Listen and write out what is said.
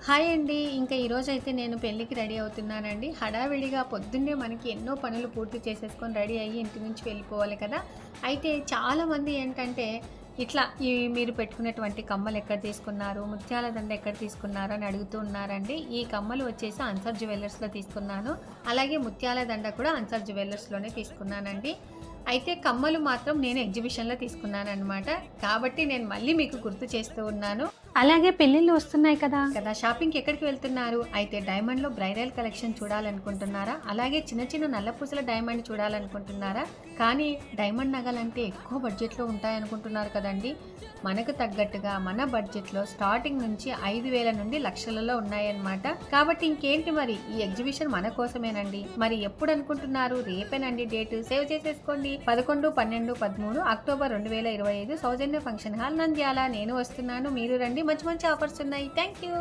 Hi అండి. ఇంకా ఈరోజైతే నేను పెళ్ళికి రెడీ అవుతున్నానండి. హడావిడిగా పొద్దున్నే మనకి ఎన్నో పనులు పూర్తి చేసేసుకొని రెడీ అయ్యి ఇంటి నుంచి వెళ్ళిపోవాలి కదా! అయితే చాలామంది ఏంటంటే ఇట్లా మీరు పెట్టుకునేటువంటి కమ్మలు ఎక్కడ తీసుకున్నారు? ముత్యాల దండ ఎక్కడ తీసుకున్నారు? అని అడుగుతూ ఉన్నారండి. ఈ కమ్మలు వచ్చేసి అన్సర్ జ్యువెల్లర్స్‌లో తీసుకున్నాను. అలాగే ముత్యాల దండ కూడా అన్సర్ జ్యువెల్లర్స్‌లోనే తీసుకున్నానండి. అయితే కమ్మలు మాత్రం నేను ఎగ్జిబిషన్‌లో తీసుకున్నాననమాట. కాబట్టి నేను మళ్ళీ మీకు గుర్తు చేస్తూ ఉన్నాను. అలాగే పెళ్ళిళ్ళు వస్తున్నాయి కదా! షాపింగ్‌కి ఎక్కడికి వెళ్తున్నారు? అయితే డైమండ్‌లో బ్రైడల్ కలెక్షన్ చూడాలనుకుంటున్నారా? అలాగే చిన్న చిన్న నల్లపూసల డైమండ్ చూడాలనుకుంటున్నారా? కానీ డైమండ్ నగలంటే ఎక్కువ బడ్జెట్‌లో ఉంటాయనుకుంటున్నారు కదండీ! మనకు తగ్గట్టుగా మన బడ్జెట్‌లో స్టార్టింగ్ నుంచి 5,000 నుండి లక్షలలో ఉన్నాయన్నమాట. కాబట్టి ఇంకేంటి మరి ఈ ఎగ్జిబిషన్ మన కోసమేనండి. మరి ఎప్పుడు అనుకుంటున్నారు? రేపేనండి డేట్. సేవ్ చేసేసుకోండి. 11, 12, 13 అక్టోబర్ 2025 సౌజన్య ఫంక్షన్ హాల్ నంద్యాల. నేను వస్తున్నాను. మీరు రండి. మంచి మంచి ఆఫర్స్ ఉన్నాయి. Thank you.